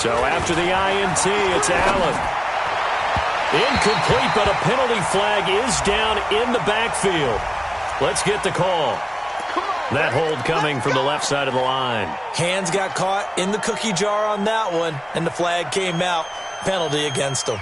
So after the INT, it's Allen. Incomplete, but a penalty flag is down in the backfield. Let's get the call. That hold coming from the left side of the line. Hands got caught in the cookie jar on that one, and the flag came out. Penalty against him.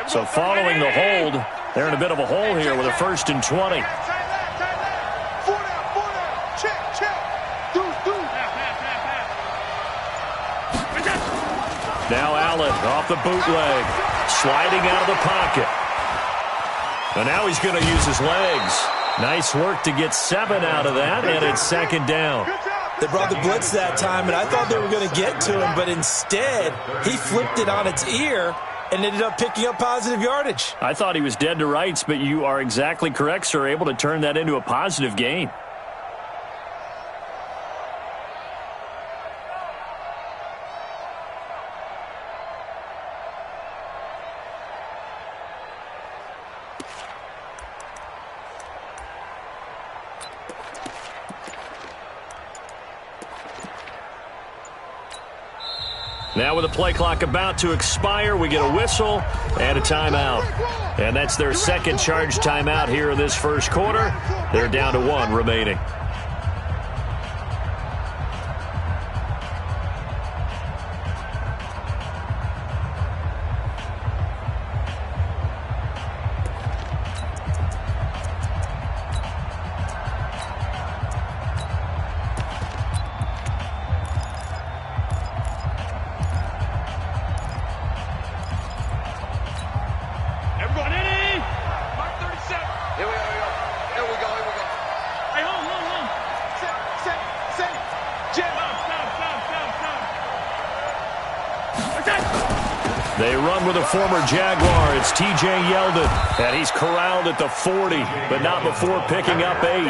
So following the hold, they're in a bit of a hole here with a 1st and 20. Now Allen off the bootleg, sliding out of the pocket. And now he's going to use his legs. Nice work to get 7 out of that, and it's 2nd down. They brought the blitz that time, and I thought they were going to get to him, but instead, he flipped it on its ear and ended up picking up positive yardage. I thought he was dead to rights, but you are exactly correct, sir, able to turn that into a positive gain. Now with the play clock about to expire, we get a whistle and a timeout. And that's their 2nd charge timeout here in this 1st quarter. They're down to 1 remaining. They run with a former Jaguar. It's T.J. Yeldon, and he's corralled at the 40, but not before picking up 8.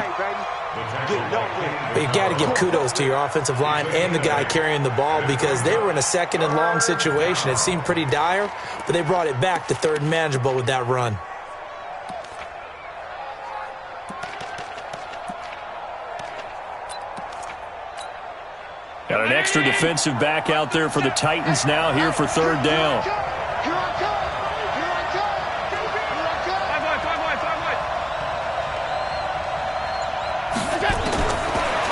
You got to give kudos to your offensive line and the guy carrying the ball because they were in a 2nd and long situation. It seemed pretty dire, but they brought it back to 3rd and manageable with that run. Got an extra defensive back out there for the Titans now here for 3rd down.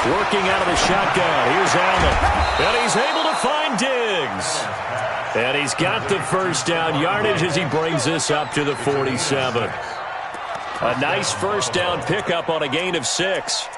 Working out of the shotgun. Here's Allen. And he's able to find Diggs. And he's got the 1st down yardage as he brings this up to the 47. A nice 1st down pickup on a gain of 6.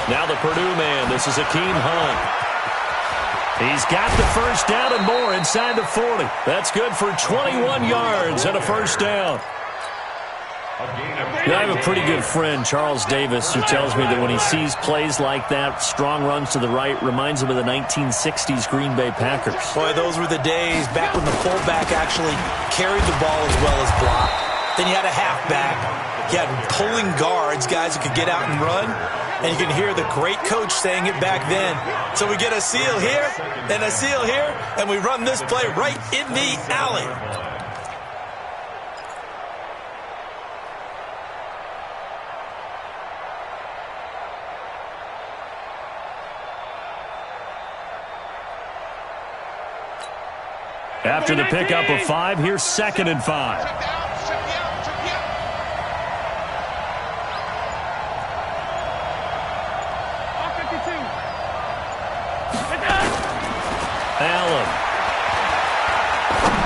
Now the Purdue man, this is Akeem Hunt. He's got the 1st down and more inside the 40. That's good for 21 yards and a 1st down. I have a pretty good friend, Charles Davis, who tells me that when he sees plays like that, strong runs to the right, reminds him of the 1960s Green Bay Packers. Boy, those were the days back when the fullback actually carried the ball as well as blocked. Then you had a halfback. You had pulling guards, guys who could get out and run. And you can hear the great coach saying it back then. So we get a seal here and a seal here, and we run this play right in the alley. After the pickup of 5, here's 2nd and 5. Allen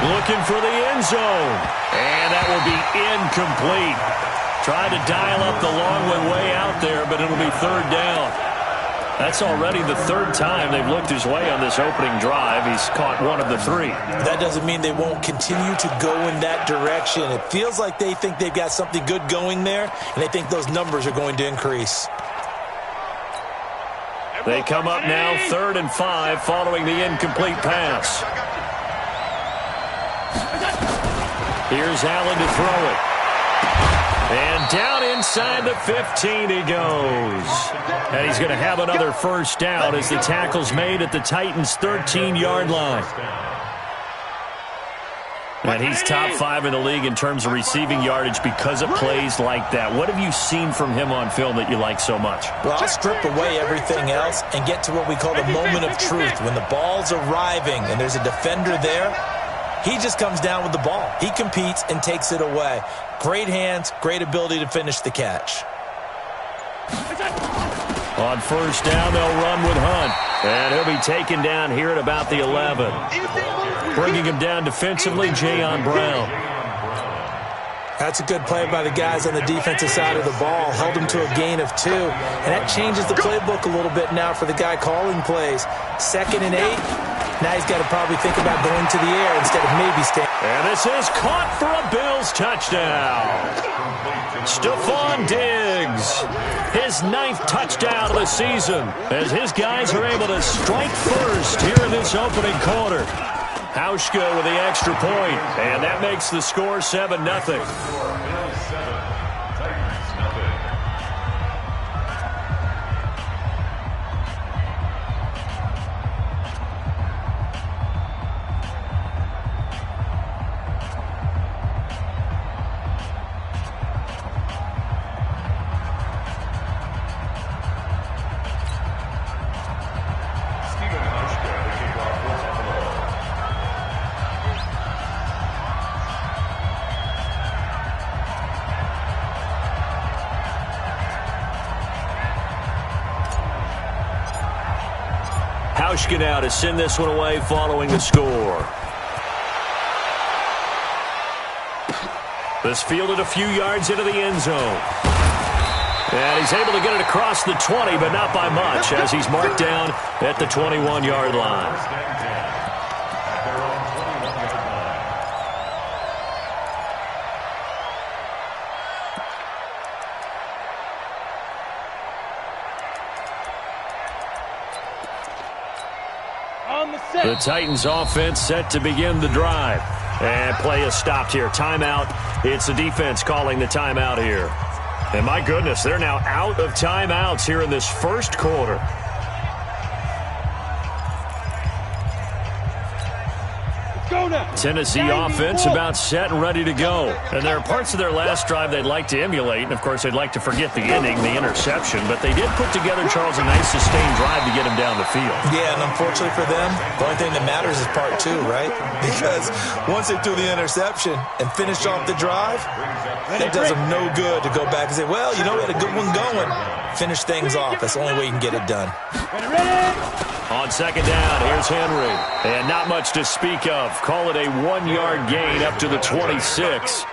looking for the end zone, and that will be incomplete. Tried to dial up the long one way out there, but it'll be 3rd down. That's already the 3rd time they've looked his way on this opening drive. He's caught 1 of the 3. That doesn't mean they won't continue to go in that direction. It feels like they think they've got something good going there, and they think those numbers are going to increase. They come up now 3rd and 5 following the incomplete pass. Here's Allen to throw it. And down inside the 15 he goes. And he's going to have another first down as the tackle's made at the Titans' 13-yard line. And he's top 5 in the league in terms of receiving yardage because of plays like that. What have you seen from him on film that you like so much? Well, I'll strip away everything else and get to what we call the moment of truth. When the ball's arriving and there's a defender there, he just comes down with the ball. He competes and takes it away. Great hands, great ability to finish the catch. On first down, they'll run with Hunt. And he'll be taken down here at about the 11. Bringing him down defensively, Jayon Brown. That's a good play by the guys on the defensive side of the ball. Held him to a gain of 2. And that changes the playbook a little bit now for the guy calling plays. 2nd and 8. Now he's got to probably think about going to the air instead of maybe staying. And this is caught for a Bills touchdown. Stephon Diggs, his 9th touchdown of the season, as his guys are able to strike first here in this opening quarter. Hauschka with the extra point, and that makes the score 7-0. Hauschka now to send this one away following the score. This fielded a few yards into the end zone. And he's able to get it across the 20, but not by much, as he's marked down at the 21-yard line. The Titans offense set to begin the drive. And play is stopped here. Timeout. It's the defense calling the timeout here. And my goodness, they're now out of timeouts here in this first quarter. Tennessee offense about set and ready to go. And there are parts of their last drive they'd like to emulate. And, of course, they'd like to forget the ending, the interception. But they did put together, Charles, a nice sustained drive to get him down the field. Yeah, and unfortunately for them, the only thing that matters is part 2, right? Because once they threw the interception and finished off the drive, that does them no good to go back and say, well, you know, we had a good one going. Finish things off. That's the only way you can get it done. On second down, here's Henry. And not much to speak of. Call it a 1-yard gain up to the 26.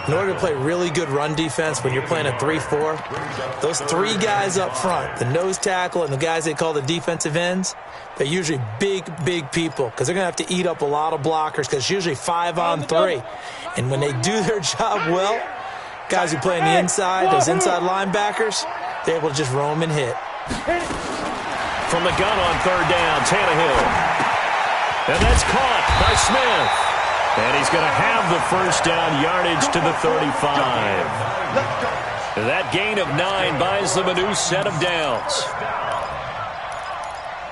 In order to play really good run defense when you're playing a 3-4, those 3 guys up front, the nose tackle and the guys they call the defensive ends, they're usually big people because they're going to have to eat up a lot of blockers because it's usually 5 on 3. And when they do their job well, guys who play on the inside, those inside linebackers, they're able to just roam and hit. From the gun on third down, Tannehill. And that's caught by Smith. And he's going to have the first down yardage to the 35. That gain of 9 buys them a new set of downs.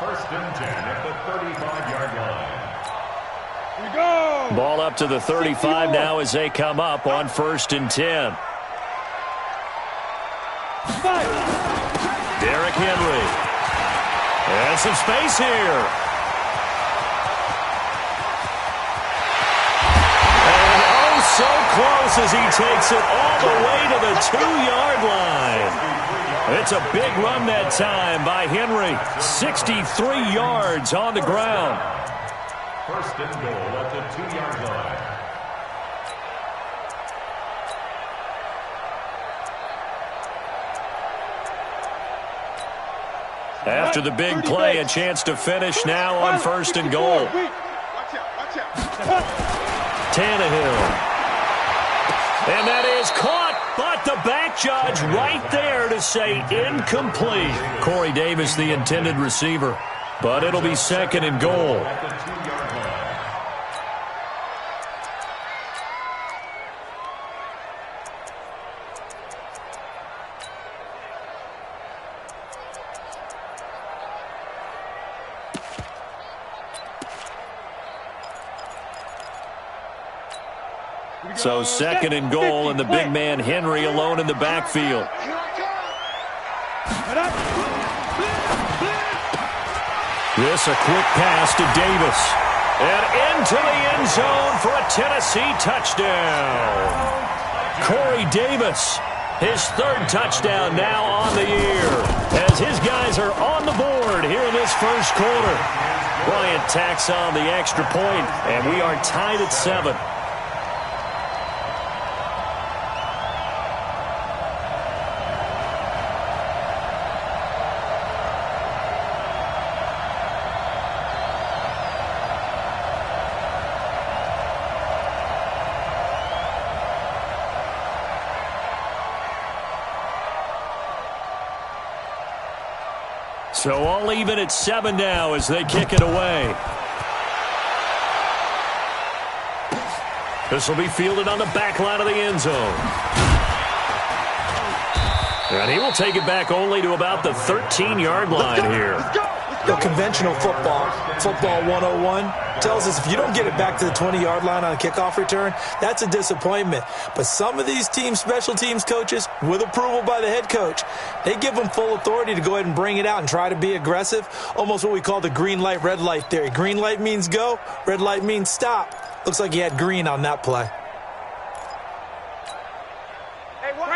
First and 10 at the 35-yard line. Here we go. Ball up to the 35 now as they come up on first and 10. Derrick Henry. And some space here. And oh, so close as he takes it all the way to the 2-yard line. It's a big run that time by Henry. 63 yards on the ground. First and goal at the 2-yard line. After the big play, a chance to finish now on first and goal. Tannehill. And that is caught But the back judge right there to say incomplete. Corey Davis, the intended receiver. But it'll be second and goal. At the 2-yard line. So second and goal, and the big man Henry alone in the backfield. This a quick pass to Davis. And into the end zone for a Tennessee touchdown. Corey Davis, his third touchdown now on the year, as his guys are on the board here in this first quarter. Bryant tacks on the extra point, and we are tied at 7. So all even at 7 now as they kick it away. This will be fielded on the back line of the end zone. And he will take it back only to about the 13-yard line here. The conventional football 101, tells us if you don't get it back to the 20-yard line on a kickoff return, that's a disappointment. But some of these team special teams coaches, with approval by the head coach, they give them full authority to go ahead and bring it out and try to be aggressive, almost what we call the green light, red light theory. Green light means go, red light means stop. Looks like he had green on that play.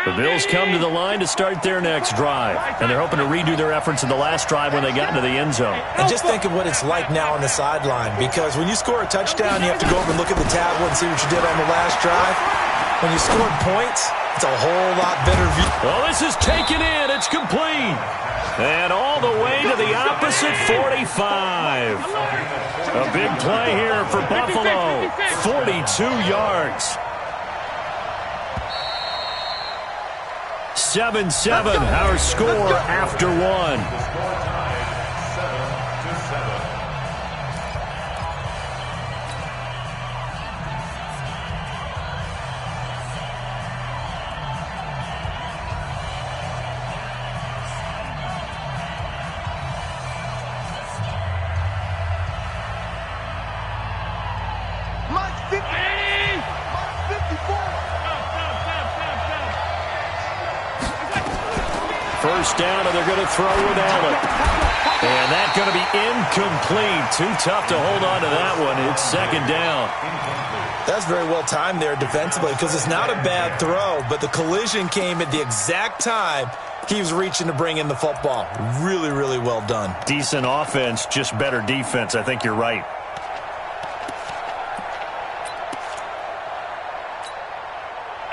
The Bills come to the line to start their next drive, and they're hoping to redo their efforts in the last drive when they got into the end zone. And just think of what it's like now on the sideline, because when you score a touchdown, you have to go over and look at the tablet and see what you did on the last drive. When you scored points, it's a whole lot better view. Well, this is taken in. It's complete. And all the way to the opposite 45. A big play here for Buffalo. 42 yards. 7-7, our score after 1. First down, and they're going to throw with Allen. And that's going to be incomplete. Too tough to hold on to that one. It's second down. That's very well timed there defensively, because it's not a bad throw, but the collision came at the exact time he was reaching to bring in the football. Really, really well done. Decent offense, just better defense. I think you're right.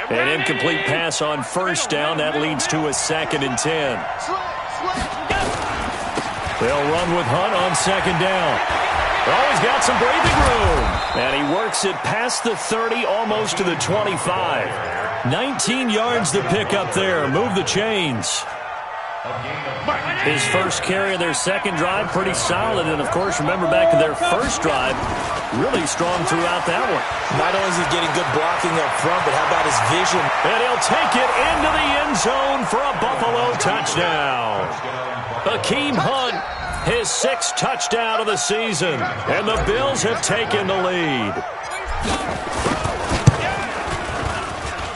An incomplete pass on first down. That leads to a 2nd and 10. They'll run with Hunt on second down. Oh, he's got some breathing room. And he works it past the 30, almost to the 25. 19 yards to pick up there. Move the chains. His first carry of their second drive, pretty solid. And, of course, remember back to their first drive, really strong throughout that one. Not only is he getting good blocking up front, but how about his vision? And he'll take it into the end zone for a Buffalo touchdown. Akeem Hunt, his 6th touchdown of the season. And the Bills have taken the lead.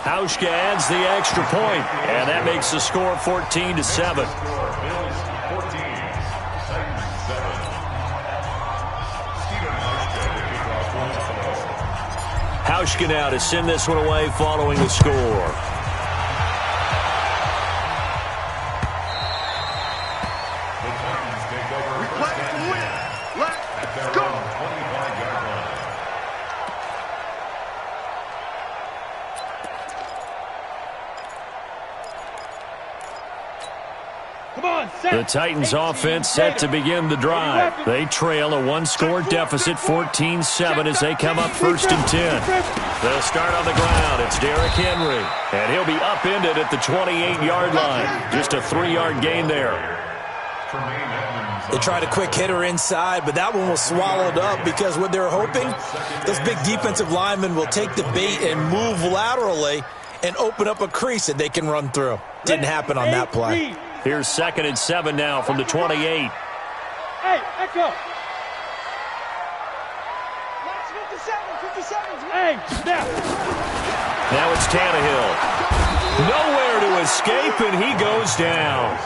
Hauschka adds the extra point, and that makes the score 14-7. Hauschka now to send this one away following the score. Come on, The Titans offense set to begin the drive. They trail a one-score deficit, 14-7, as they come up 1st and 10. They'll start on the ground. It's Derrick Henry, and he'll be upended at the 28-yard line. Just a 3-yard gain there. They tried a quick hitter inside, but that one was swallowed up because what they're hoping, those big defensive linemen will take the bait and move laterally and open up a crease that they can run through. Didn't happen on that play. Here's 2nd and 7 now from the 28. Hey, echo. 57. Hey, snap. Now it's Tannehill. Nowhere to escape, and he goes down.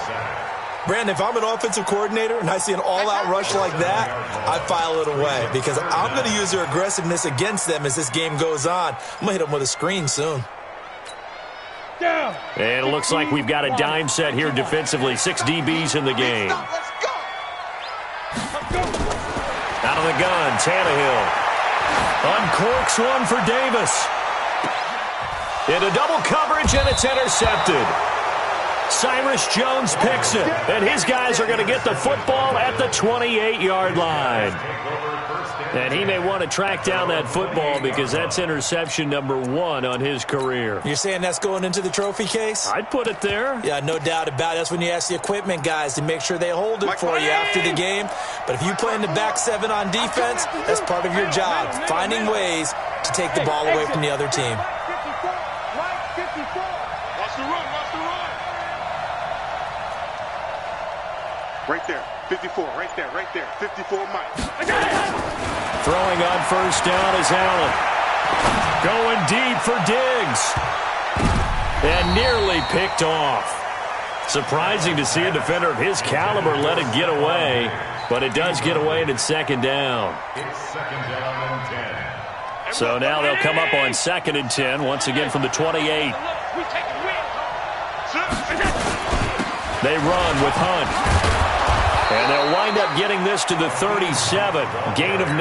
Brandon, if I'm an offensive coordinator and I see an all-out rush like that, I file it away because I'm going to use their aggressiveness against them as this game goes on. I'm going to hit them with a screen soon. And it looks like we've got a dime set here defensively. 6 DBs in the game. Out of the gun, Tannehill. Uncorks one for Davis. Into double coverage, and it's intercepted. Cyrus Jones picks it, and his guys are going to get the football at the 28-yard line. And he may want to track down that football because that's interception number 1 on his career. You're saying that's going into the trophy case? I'd put it there. Yeah, no doubt about it. That's when you ask the equipment guys to make sure they hold it for you after the game. But if you play in the back 7 on defense, that's part of your job, finding ways to take the ball away from the other team. Right there, 54, right there, 54, Mike. Throwing on 1st down is Allen. Going deep for Diggs. And nearly picked off. Surprising to see a defender of his caliber let it get away, but it does get away and it's 2nd down. It's 2nd down and 10. So now they'll come up on 2nd and 10, once again from the 28. They run with Hunt. And they'll wind up getting this to the 37, gain of 9.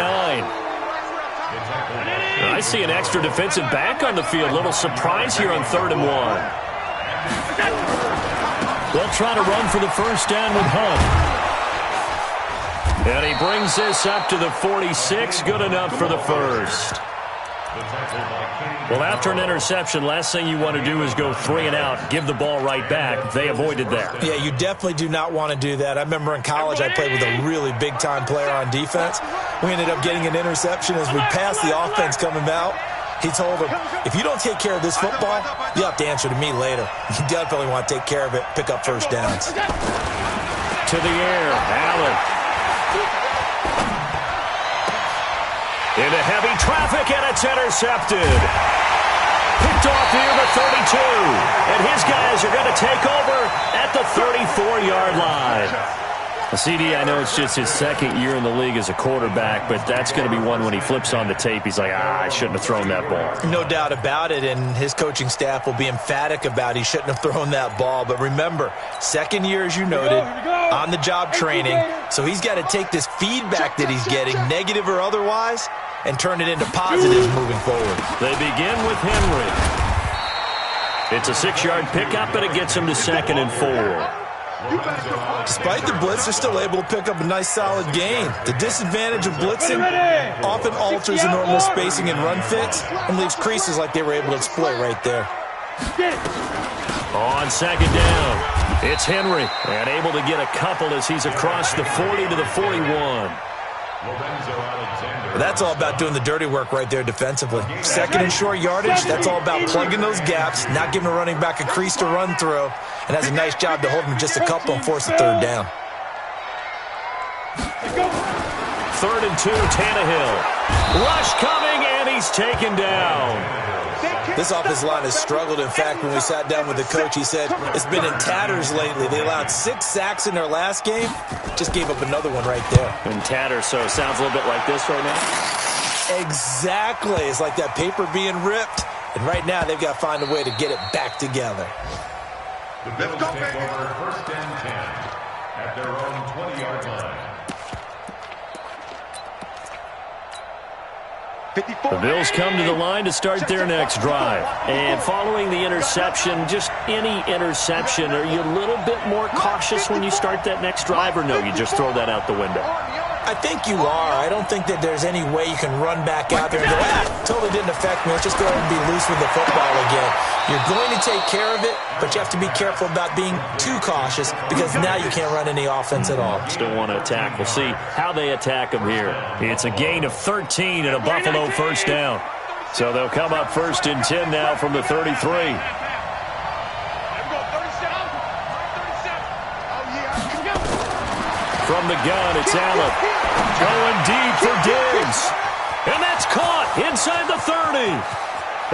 I see an extra defensive back on the field. Little surprise here on 3rd and 1. They'll try to run for the 1st down with Hunt. And he brings this up to the 46, good enough for the 1st. Well, after an interception, last thing you want to do is go 3 and out, give the ball right back. They avoided that. Yeah, you definitely do not want to do that. I remember in college I played with a really big-time player on defense. We ended up getting an interception as we passed the offense coming out. He told him, if you don't take care of this football, you have to answer to me later. You definitely want to take care of it, pick up 1st downs. To the air, Allen. Into heavy traffic, and it's intercepted. Picked off near the 32. And his guys are going to take over at the 34-yard line. CD, I know it's just his 2nd year in the league as a quarterback, but that's going to be one when he flips on the tape. He's like, I shouldn't have thrown that ball. No doubt about it, and his coaching staff will be emphatic about he shouldn't have thrown that ball. But remember, 2nd year, as you noted, on-the-job training, so he's got to take this feedback that he's getting, negative or otherwise, and turn it into positives moving forward. They begin with Henry. It's a 6-yard pickup, and it gets him to 2nd and 4. Despite the blitz, they're still able to pick up a nice solid gain. The disadvantage of blitzing often alters the normal spacing and run fits and leaves creases like they were able to exploit right there. On 2nd down, it's Henry, and able to get a couple as he's across the 40 to the 41. That's all about doing the dirty work right there defensively. 2nd and short yardage, that's all about plugging those gaps, not giving a running back a crease to run through, and has a nice job to hold him just a couple and force the 3rd down. 3rd and 2, Tannehill. Rush coming, and he's taken down. This offensive line has struggled. In fact, when we sat down with the coach, he said it's been in tatters lately. They allowed 6 sacks in their last game. Just gave up another one right there. In tatters, so it sounds a little bit like this right now? Exactly. It's like that paper being ripped. And right now, they've got to find a way to get it back together. The Bills take over 1st and 10 at their own 20-yard line. The Bills come to the line to start their next drive. And following the interception, just any interception, are you a little bit more cautious when you start that next drive, or no, you just throw that out the window? I think you are. I don't think that there's any way you can run back out there and go, totally didn't affect me. Let's just go ahead and be loose with the football again. You're going to take care of it, but you have to be careful about being too cautious because now you can't run any offense at all. Still want to attack. We'll see how they attack them here. It's a gain of 13 and a Buffalo first down. So they'll come up 1st and 10 now from the 33. From the gun, it's Allen. Going deep for Diggs. And that's caught inside the 30.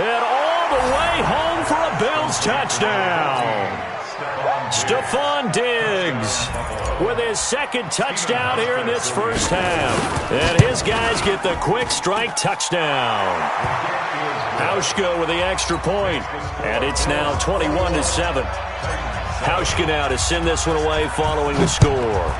And all the way home for a Bills touchdown. Stephon Diggs with his 2nd touchdown here in this first half. And his guys get the quick strike touchdown. Hauschka with the extra point. And it's now 21-7. Hauschka now to send this one away following the score.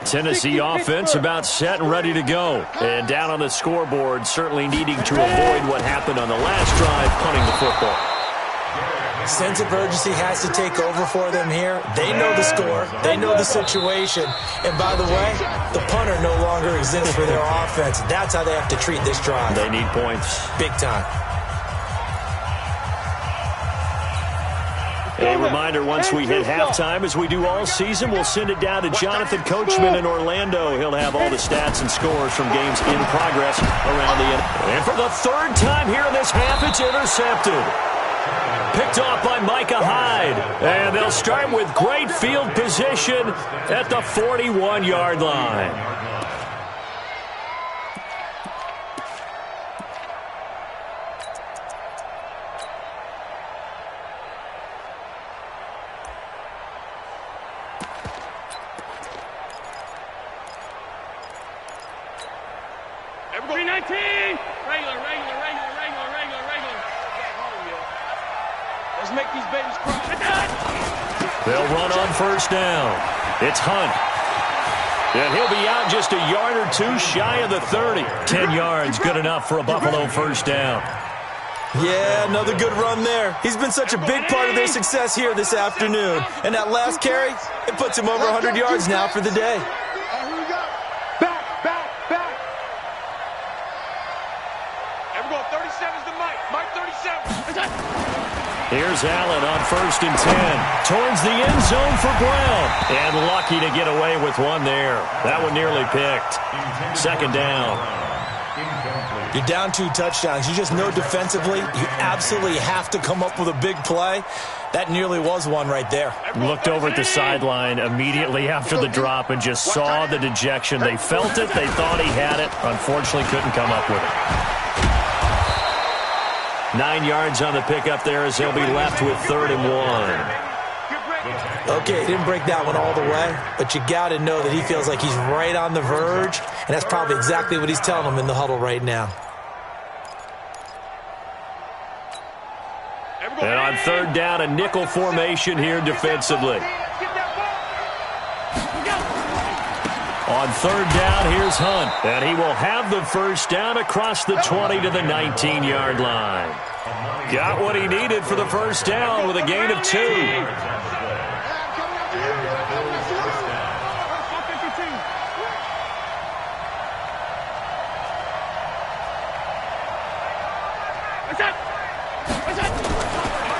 Tennessee offense about set and ready to go. And down on the scoreboard, certainly needing to avoid what happened on the last drive, punting the football. Sense of urgency has to take over for them here. They know the score. They know the situation. And by the way, the punter no longer exists for their offense. That's how they have to treat this drive. They need points. Big time. A reminder, once we hit halftime, as we do all season, we'll send it down to Jonathan Coachman in Orlando. He'll have all the stats and scores from games in progress around the end. And for the 3rd time here in this half, it's intercepted. Picked off by Micah Hyde. And they'll start with great field position at the 41-yard line. Let's make these babies cry. They'll run on 1st down. It's Hunt. And he'll be out just a yard or two shy of the 30. 10 yards, good enough for a Buffalo first down. Yeah, another good run there. He's been such a big part of their success here this afternoon. And that last carry, it puts him over 100 yards now for the day. Here's Allen on 1st and 10. Towards the end zone for Brown. And lucky to get away with one there. That one nearly picked. 2nd down. You're down 2 touchdowns. You just know defensively you absolutely have to come up with a big play. That nearly was one right there. Looked over at the sideline immediately after the drop and just saw the dejection. They felt it. They thought he had it. Unfortunately, couldn't come up with it. 9 yards on the pickup there as he'll be left with 3rd and 1. Okay, he didn't break that one all the way, but you got to know that he feels like he's right on the verge, and that's probably exactly what he's telling them in the huddle right now. And on 3rd down, a nickel formation here defensively. On 3rd down, here's Hunt. And he will have the first down across the 20 to the 19-yard line. Got what he needed for the first down with a gain of 2.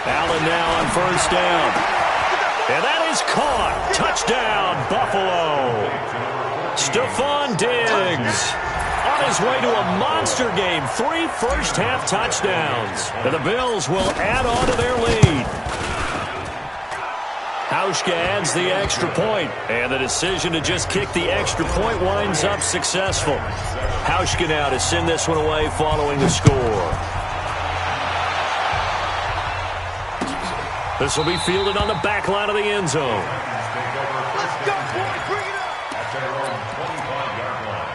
Allen now on 1st down. And that is caught. Touchdown, Buffalo. Stephon Diggs on his way to a monster game. 3 first-half touchdowns. And the Bills will add on to their lead. Hauschka adds the extra point, and the decision to just kick the extra point winds up successful. Hauschka now to send this one away following the score. This will be fielded on the back line of the end zone. Let's go, boys. Bring it up. At their own 25-yard line.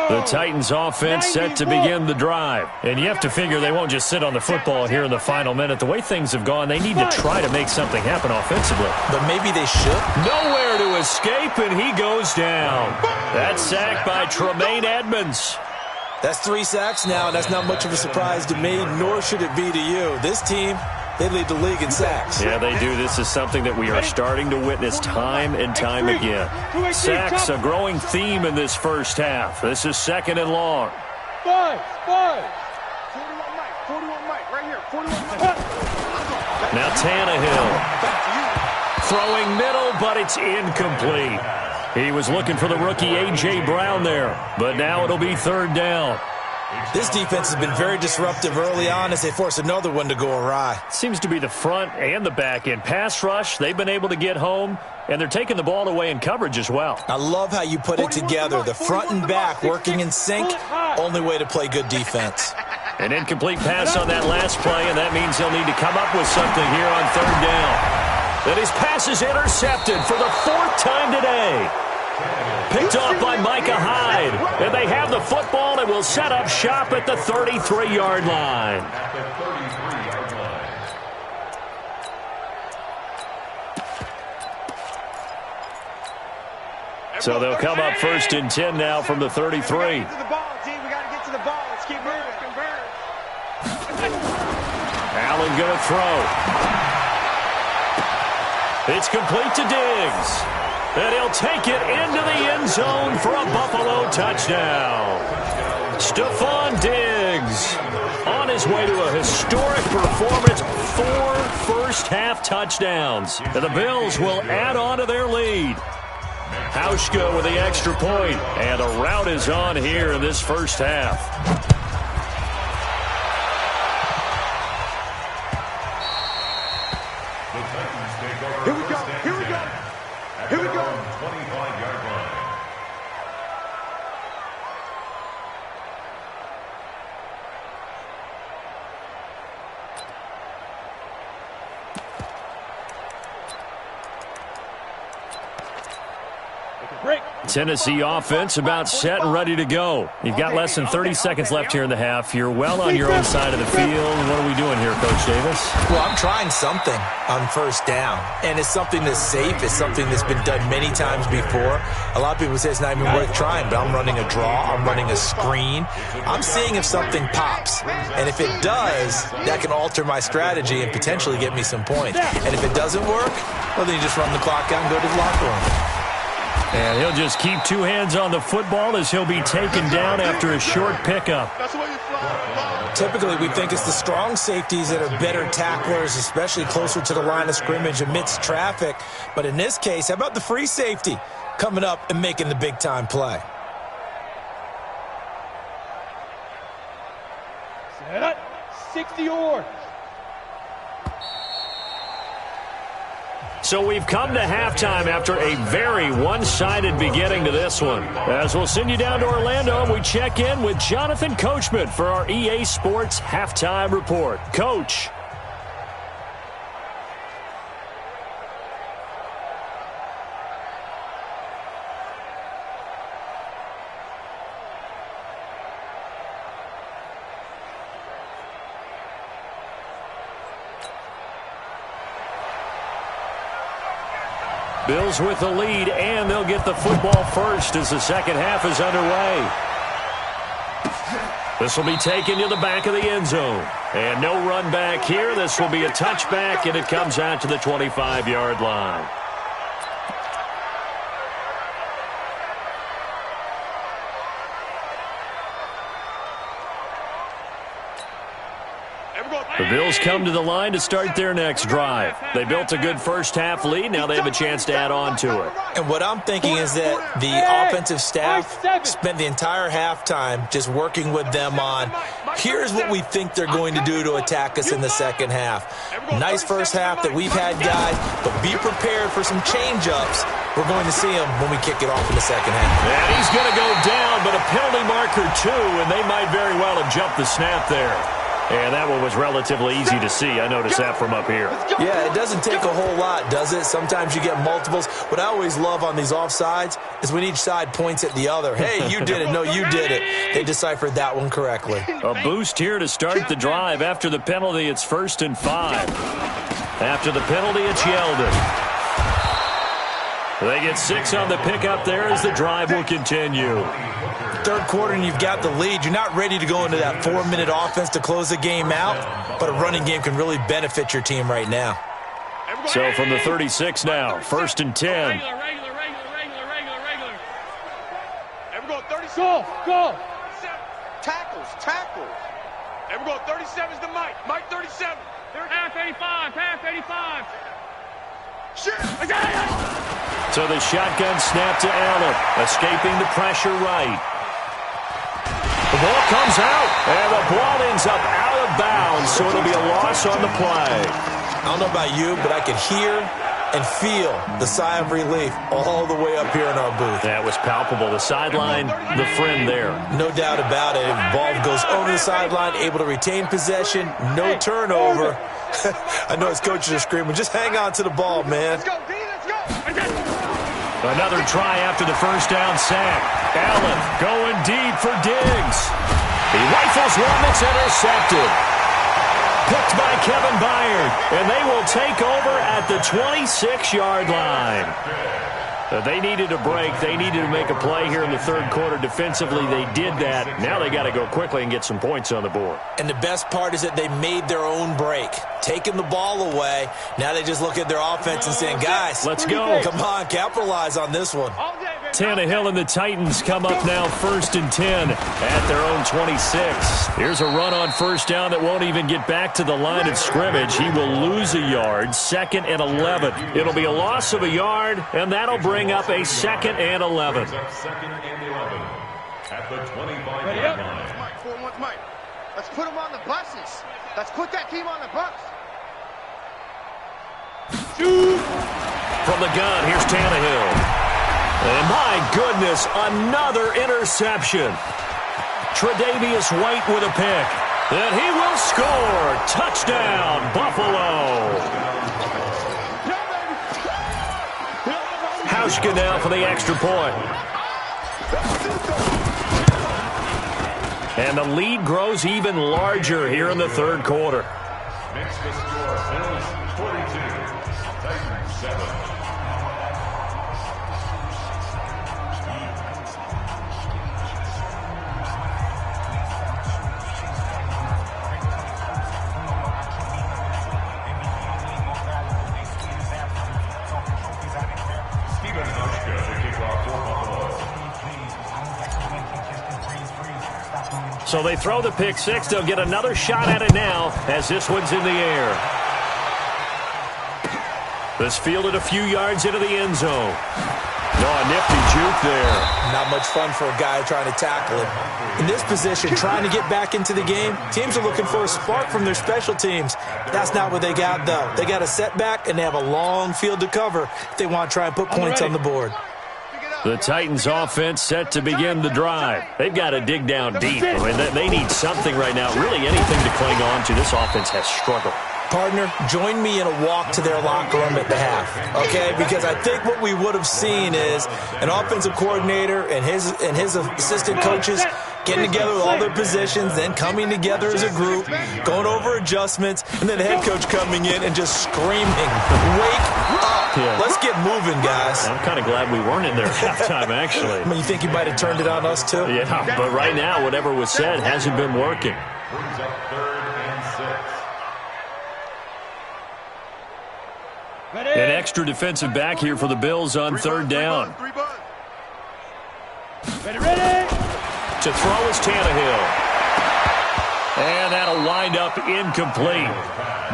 The Titans offense set to begin the drive. And you have to figure they won't just sit on the football here in the final minute. The way things have gone, they need to try to make something happen offensively. But maybe they should. Nowhere to escape, and he goes down. That's sacked by Tremaine Edmonds. That's 3 sacks now, and that's not much of a surprise to me, nor should it be to you. This team, they lead the league in sacks. Yeah, they do. This is something that we are starting to witness time and time again. Sacks, a growing theme in this first half. This is 2nd and long. 5. 41 Mike, right here. 41 Mike. Now Tannehill. Throwing middle, but it's incomplete. He was looking for the rookie A.J. Brown there, but now it'll be 3rd down. This defense has been very disruptive early on as they force another one to go awry. Seems to be the front and the back end. Pass rush, they've been able to get home, and they're taking the ball away in coverage as well. I love how you put it together. The front and back working in sync, only way to play good defense. An incomplete pass on that last play, and that means he'll need to come up with something here on 3rd down. And his pass is intercepted for the 4th time today. Picked off by Micah Hyde. And they have the football and will set up shop at the 33-yard line. At the 33-yard line. So they'll come up 1st and 10 now from the 33. To the ball, team. We got to get to the ball. Let's keep moving. Allen going to throw. It's complete to Diggs. And he'll take it into the end zone for a Buffalo touchdown. Stephon Diggs on his way to a historic performance. 4 first-half touchdowns. And the Bills will add on to their lead. Hauschka with the extra point. And a rout is on here in this first half. Here we go. Here we go. Here we go. 25-yard line. Tennessee offense about set and ready to go. You've got less than 30 seconds left here in the half. You're well on your own side of the field. What are we doing here, Coach Davis? Well, I'm trying something on 1st down, and it's something that's safe. It's something that's been done many times before. A lot of people say it's not even worth trying, but I'm running a draw. I'm running a screen. I'm seeing if something pops, and if it does, that can alter my strategy and potentially get me some points. And if it doesn't work, well, then you just run the clock out and go to the locker room. And he'll just keep 2 hands on the football as he'll be taken down after a short pickup. That's the way you fly. Typically, we think it's the strong safeties that are better tacklers, especially closer to the line of scrimmage amidst traffic. But in this case, how about the free safety coming up and making the big-time play? Set. 60 yards. So we've come to halftime after a very one-sided beginning to this one. As we'll send you down to Orlando, we check in with Jonathan Coachman for our EA Sports Halftime Report. Coach. Bills with the lead, and they'll get the football first as the second half is underway. This will be taken to the back of the end zone. And no run back here. This will be a touchback, and it comes out to the 25-yard line. The Bills come to the line to start their next drive. They built a good first-half lead. Now they have a chance to add on to it. And what I'm thinking is that the offensive staff spent the entire halftime just working with them on, here's what we think they're going to do to attack us in the second half. Nice first half that we've had, guys, but be prepared for some change-ups. We're going to see them when we kick it off in the second half. And he's going to go down, but a penalty mark or two, and they might very well have jumped the snap there. And that one was relatively easy to see. I noticed that from up here. Yeah, it doesn't take a whole lot, does it? Sometimes you get multiples. What I always love on these offsides is when each side points at the other. Hey, you did it. No, you did it. They deciphered that one correctly. A boost here to start the drive. After the penalty, it's 1st and 5. After the penalty, it's Yeldon. They get 6 on the pickup there as the drive will continue. Third quarter and you've got the lead. You're not ready to go into that 4-minute offense to close the game out, but a running game can really benefit your team right now. So from the 36 now, 1st and 10. Regular. Go. Tackles. And we're going 37's to Mike. Mike 37. Half 85. Shit. So the shotgun snap to Allen, escaping the pressure right. The ball comes out, and the ball ends up out of bounds, so it'll be a loss on the play. I don't know about you, but I could hear and feel the sigh of relief all the way up here in our booth. That was palpable. The sideline, the friend there. No doubt about it. Ball goes over the sideline, able to retain possession, no turnover. I know his coaches are screaming, just hang on to the ball, man. Let's go, D. Let's go. Another try after the first down sack. Allen going deep for Diggs. He rifles one that's intercepted. Picked by Kevin Byard, and they will take over at the 26-yard line. They needed a break. They needed to make a play here in the third quarter. Defensively, they did that. Now they got to go quickly and get some points on the board. And the best part is that they made their own break, taking the ball away. Now they just look at their offense and saying, guys, let's go. Come on, capitalize on this one. Tannehill and the Titans come up now 1st and 10 at their own 26. Here's a run on first down that won't even get back to the line of scrimmage. He will lose a yard, 2nd and 11. It'll be a loss of a yard, and that'll bring up a 2nd and 11. 2nd and 11 at the 25-yard line. Mike, 4-1, Mike. Let's put them on the buses. Let's put that team on the bus. From the gun, here's Tannehill. And my goodness, another interception. Tre'Davious White with a pick. And he will score. Touchdown, Buffalo. Hauschka now for the extra point. And the lead grows even larger here in the third quarter. Makes the score Bills 42, Titans 7. So they throw the pick six. They'll get another shot at it now as this one's in the air. This fielded a few yards into the end zone. No, a nifty juke there. Not much fun for a guy trying to tackle him. In this position, trying to get back into the game, teams are looking for a spark from their special teams. That's not what they got, though. They got a setback, and they have a long field to cover if they want to try and put points on the board. The Titans offense set to begin the drive. They've got to dig down deep. I mean, they need something right now, really anything to cling on to. This offense has struggled. Partner, join me in a walk to their locker room at the half, okay? Because I think what we would have seen is an offensive coordinator and his assistant coaches getting together with all their positions, then coming together as a group, going over adjustments, and then the head coach coming in and just screaming, wake up. Yeah. Let's get moving, guys. I'm kind of glad we weren't in there at halftime, actually. I mean, you think he might have turned it on us, too? Yeah, but right now, whatever was said hasn't been working. Brings up 3rd and 6. An extra defensive back here for the Bills on third down. Ready. To throw is Tannehill. And that'll wind up incomplete.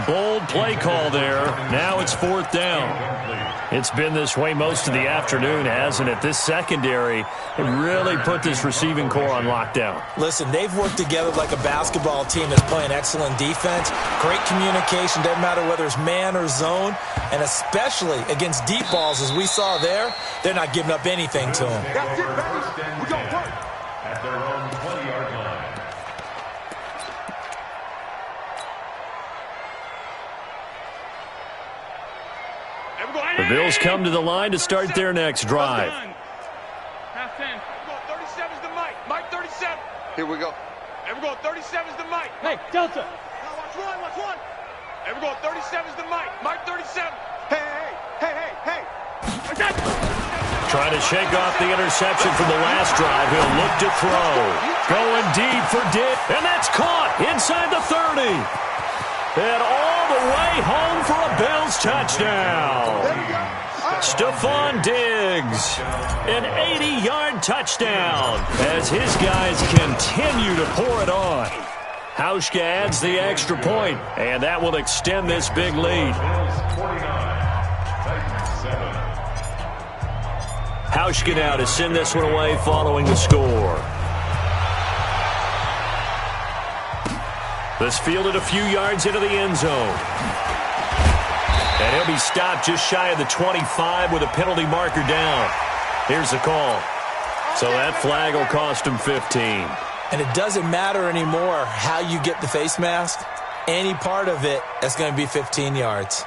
Bold play call there. Now it's 4th down. It's been this way most of the afternoon, hasn't it? This secondary really put this receiving core on lockdown. Listen, they've worked together like a basketball team that's playing excellent defense. Great communication, doesn't matter whether it's man or zone. And especially against deep balls, as we saw there, they're not giving up anything to them. At their own 20. Bills come to the line to start their next drive. Half 10. 37's the Mike. Mike 37. Here we go. And we're going 37's the Mike. Hey, Delta. Now watch one, watch one. And we're going 37's the Mike. Mike 37. Hey. Trying to shake off the interception from the last drive. He'll look to throw. Going deep for Diggs. And that's caught inside the 30. And all the way home for a Bills touchdown. Stephon Diggs, an 80-yard touchdown as his guys continue to pour it on. Hauschka adds the extra point, and that will extend this big lead. Hauschka now to send this one away following the score. This fielded a few yards into the end zone. And he'll be stopped just shy of the 25 with a penalty marker down. Here's the call. So that flag will cost him 15. And it doesn't matter anymore how you get the face mask. Any part of it, that's going to be 15 yards.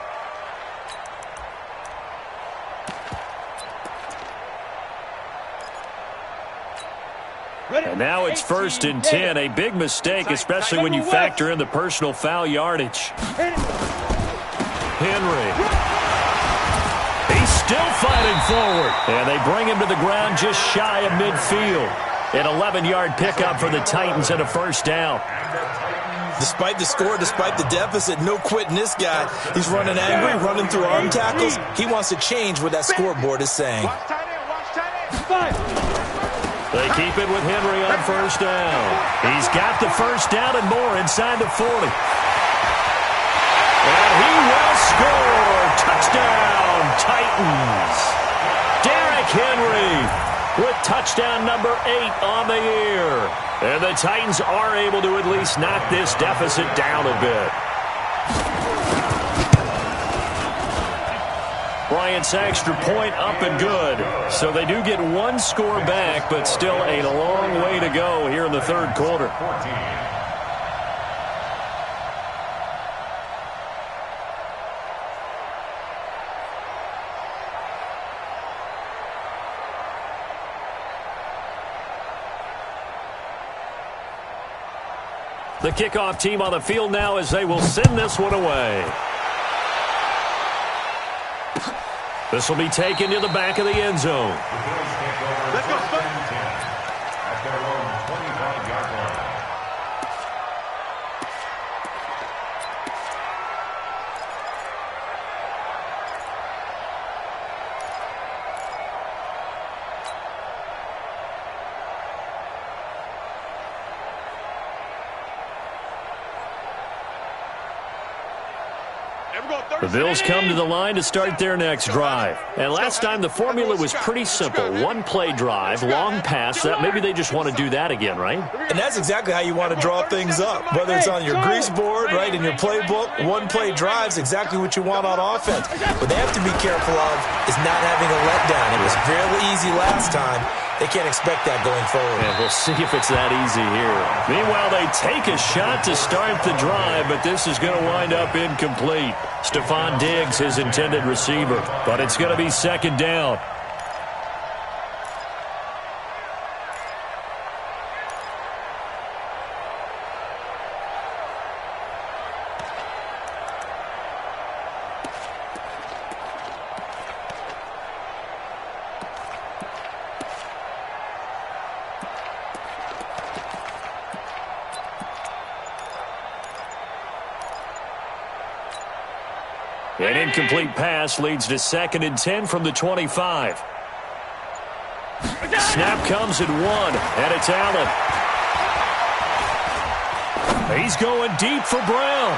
And now it's 1st and 10. A big mistake, especially when you factor in the personal foul yardage. Henry. He's still fighting forward. And they bring him to the ground just shy of midfield. An 11-yard pickup for the Titans and a first down. Despite the score, despite the deficit, no quitting this guy. He's running angry, running through arm tackles. He wants to change what that scoreboard is saying. Watch tight end. They keep it with Henry on first down. He's got the first down and more inside the 40. And he will score. Touchdown, Titans. Derrick Henry with touchdown number 8 on the year. And the Titans are able to at least knock this deficit down a bit. Bryant's extra point up and good. So they do get one score back, but still a long way to go here in the third quarter. The kickoff team on the field now as they will send this one away. This will be taken to the back of the end zone. Let's go, son. At their own 25-yard line. The Bills come to the line to start their next drive. And last time the formula was pretty simple. One-play drive, long pass. That maybe they just want to do that again, right? And that's exactly how you want to draw things up. Whether it's on your grease board, right, in your playbook, one-play drive's exactly what you want on offense. What they have to be careful of is not having a letdown. It was fairly easy last time. They can't expect that going forward. And we'll see if it's that easy here. Meanwhile, they take a shot to start the drive, but this is going to wind up incomplete. Stephon Diggs, his intended receiver, but it's going to be second down. An incomplete pass leads to 2nd and 10 from the 25. Snap comes at 1, and it's Allen. He's going deep for Brown.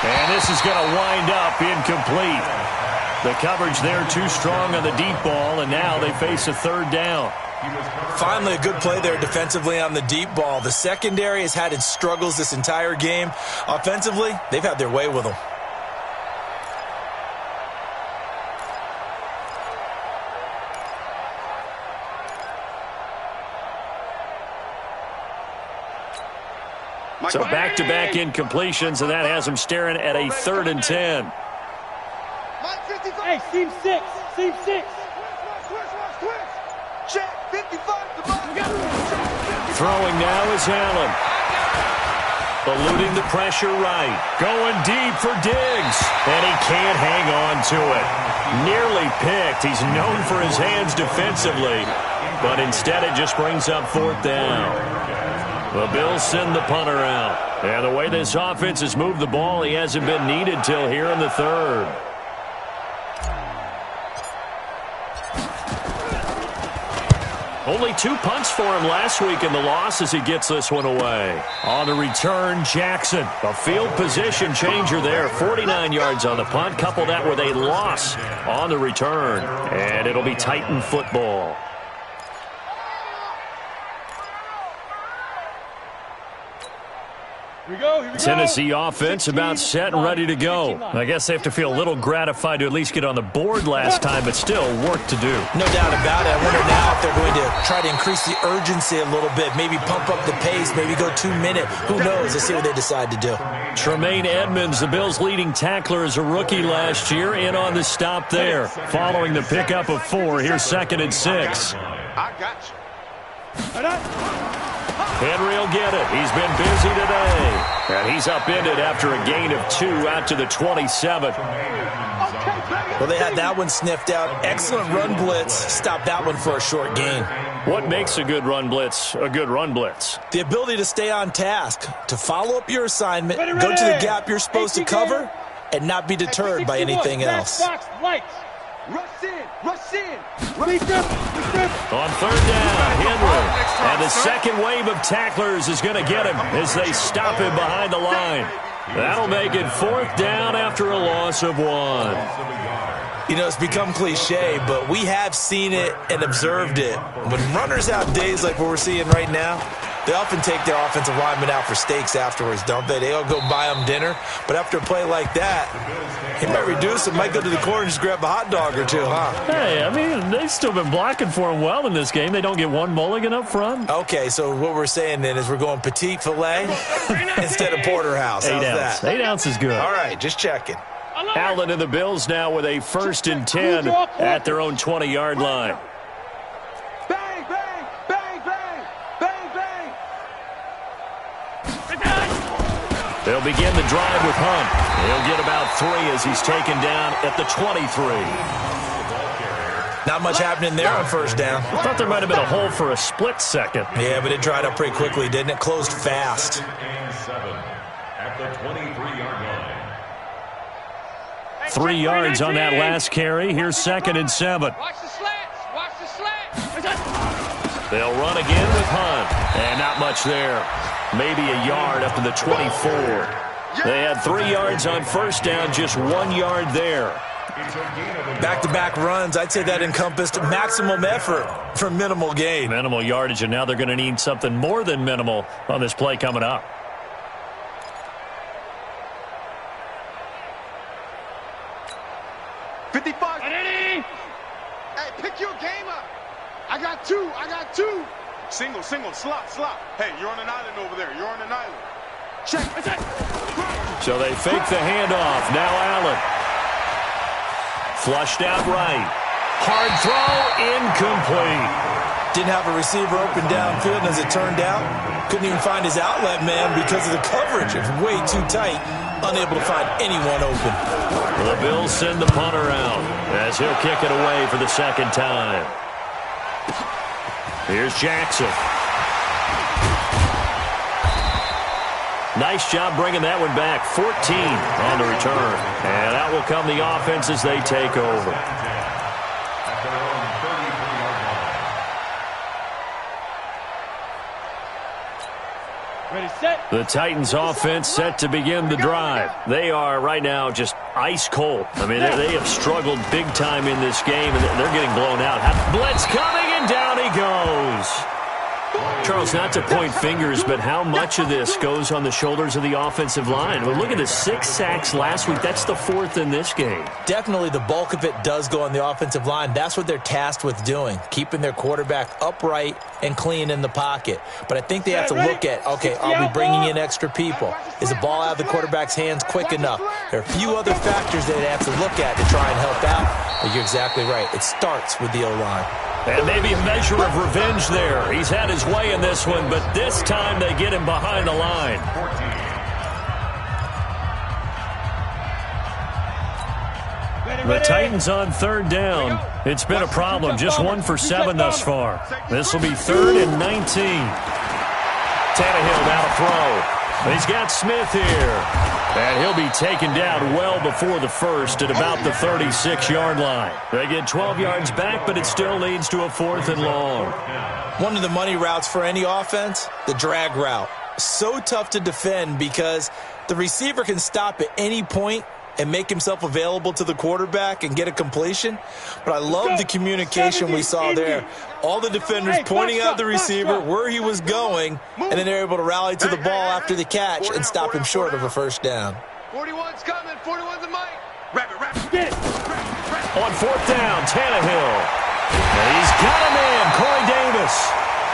And this is going to wind up incomplete. The coverage there too strong on the deep ball, and now they face a third down. Finally, a good play there defensively on the deep ball. The secondary has had its struggles this entire game. Offensively, they've had their way with them. So back-to-back incompletions, and that has them staring at a 3rd and 10. Mike 55. Hey, seam 6. Seam 6. Check. 55 to Mike. Throwing now is Allen. Eluding the pressure right. Going deep for Diggs. And he can't hang on to it. Nearly picked. He's known for his hands defensively. But instead it just brings up 4th down. The Bills send the punter out. And the way this offense has moved the ball, he hasn't been needed till here in the 3rd. Only 2 punts for him last week in the loss as he gets this one away. On the return, Jackson. A field position changer there. 49 yards on the punt. Couple that with a loss on the return. And it'll be Titan football. Here we go. Tennessee offense about set and ready to go. I guess they have to feel a little gratified to at least get on the board last time, but still work to do. No doubt about it. I wonder now if they're going to try to increase the urgency a little bit, maybe pump up the pace, maybe go 2-minute. Who knows? Let's see what they decide to do. Tremaine Edmonds, the Bills' leading tackler as a rookie last year, in on the stop there. Following the pickup of 4, here's 2nd and 6. I got you. Henry will get it. He's been busy today. And he's upended after a gain of 2 out to the 27. Well, they had that one sniffed out. Excellent run blitz. Stopped that one for a short gain. What makes a good run blitz a good run blitz? The ability to stay on task, to follow up your assignment, go to the gap you're supposed to cover, and not be deterred by anything else. Rush in. Rush in. On 3rd down, Henry. And the second wave of tacklers is going to get him as they stop him behind the line. That'll make it 4th down after a loss of 1. You know, it's become cliche, but we have seen it and observed it. When runners have days like what we're seeing right now, they often take their offensive linemen out for steaks afterwards, don't they? They all go buy them dinner. But after a play like that, he might reduce it, might go to the corner and just grab a hot dog or 2, huh? Hey, I mean, they've still been blocking for him well in this game. They don't get one mulligan up front. Okay, so what we're saying then is we're going petite filet instead of porterhouse. How's 8 ounce. that? 8 ounce is good. All right, just checking. Allen and the Bills now with a 1st and 10 at their own 20-yard line. Bang, bang, bang, bang, bang, bang. They'll begin the drive with Hunt. He'll get about 3 as he's taken down at the 23. Not much happening there on 1st down. I thought there might have been a hole for a split second. Yeah, but it dried up pretty quickly, didn't it? Closed fast. And 7 at the 23-yard line. 3 yards on that last carry. Here's 2nd and 7. Watch the slants. Watch the slants. They'll run again with Hunt. And not much there. Maybe a yard up to the 24. They had 3 yards on 1st down, just 1 yard there. Back-to-back runs, I'd say that encompassed maximum effort for minimal gain. Minimal yardage, and now they're going to need something more than minimal on this play coming up. 55. Hey, pick your game up. I got 2. I got 2. Single, slot. Hey, you're on an island over there. You're on an island. Check. So they fake the handoff. Now Allen. Flushed out right. Hard throw, incomplete. Didn't have a receiver open downfield, and as it turned out, couldn't even find his outlet man because of the coverage. It was way too tight, unable to find anyone open. The Bills send the punter out as he'll kick it away for the 2nd time. Here's Jackson. Nice job bringing that one back. 14 on the return. And out will come the offense as they take over. Ready, set. The Titans offense set to begin the drive. They are right now just ice cold. I mean, they have struggled big time in this game, and they're getting blown out. Blitz coming, and down he goes. Charles, not to point fingers, but how much of this goes on the shoulders of the offensive line? Well, look at the 6 sacks last week. That's the 4th in this game. Definitely the bulk of it does go on the offensive line. That's what they're tasked with doing, keeping their quarterback upright and clean in the pocket. But I think they have to look at, okay, are we bringing in extra people? Is the ball out of the quarterback's hands quick enough? There are a few other factors that they have to look at to try and help out. But you're exactly right. It starts with the O-line. And maybe a measure of revenge there. He's had his way in this one, but this time they get him behind the line. The Titans on 3rd down. It's been a problem. Just 1 for 7 thus far. This will be 3rd and 19. Tannehill now to throw. He's got Smith here. And he'll be taken down well before the first at about the 36-yard line. They get 12 yards back, but it still leads to a 4th and long. One of the money routes for any offense, the drag route. So tough to defend because the receiver can stop at any point and make himself available to the quarterback and get a completion. But I love the communication we saw there. All the defenders pointing out the receiver where he was going, and then they're able to rally to the ball after the catch and stop him short of a first down. 41's coming. 41's a mic. Wrap it. On 4th down, Tannehill. And he's got a man, Corey Davis.